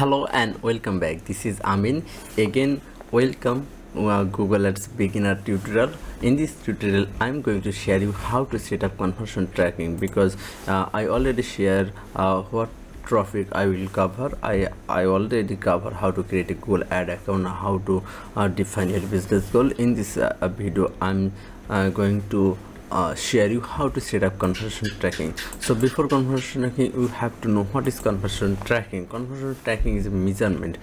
Hello and welcome back. This is Amin. Again, welcome Google Ads beginner tutorial. In this tutorial, I'm going to share you how to set up conversion tracking because I already share what traffic I will cover. I already cover how to create a Google ad account, how to define your business goal. In this video, I'm going to share you how to set up conversion tracking. So before conversion tracking, you have to know what is conversion tracking. Conversion tracking is a measurement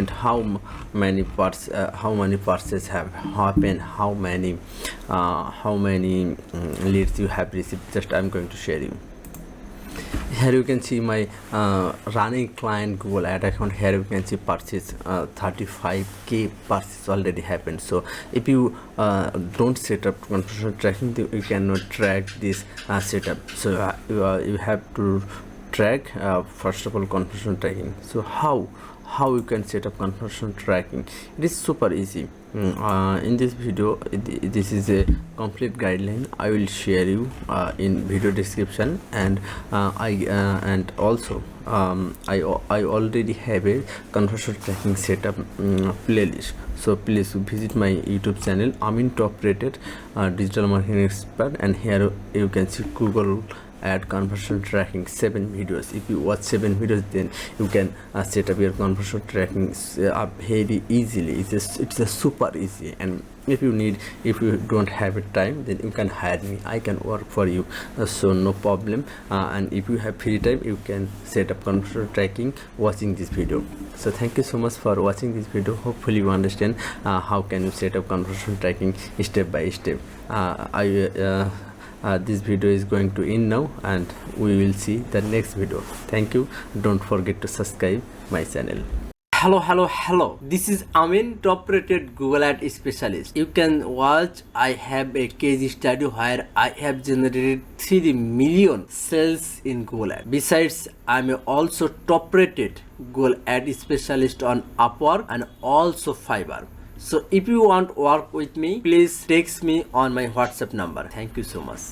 how many purchases have happened, how many leads you have received. Just I'm going to share you. Here you can see my running client Google ad account. Here you can see purchase 35k purchase already happened. So if you don't set up conversion tracking, you cannot track this setup. So you have to track first of all conversion tracking. So how you can set up conversion tracking? It is super easy. In this video, this is a complete guideline I will share you in video description, and I already have a conversion tracking setup playlist. So please visit my YouTube channel, Amin Top Rated Digital Marketing Expert, and here you can see Google Ad conversion tracking 7 videos. If you watch 7 videos, then you can set up your conversion tracking very easily. It's a super easy. And if you don't have a time, then you can hire me. I can work for you, so no problem. And if you have free time, you can set up conversion tracking watching this video. So thank you so much for watching this video. Hopefully you understand how can you set up conversion tracking step by step. This video is going to end now, and we will see the next video. Thank you. Don't forget to subscribe my channel. Hello, this is Amin, top rated Google Ad specialist. You can watch. I have a case study where I have generated 3 million sales in Google Ad. Besides, I'm also top rated Google Ad specialist on Upwork and also Fiverr. So if you want to work with me, please text me on my WhatsApp number. Thank you so much.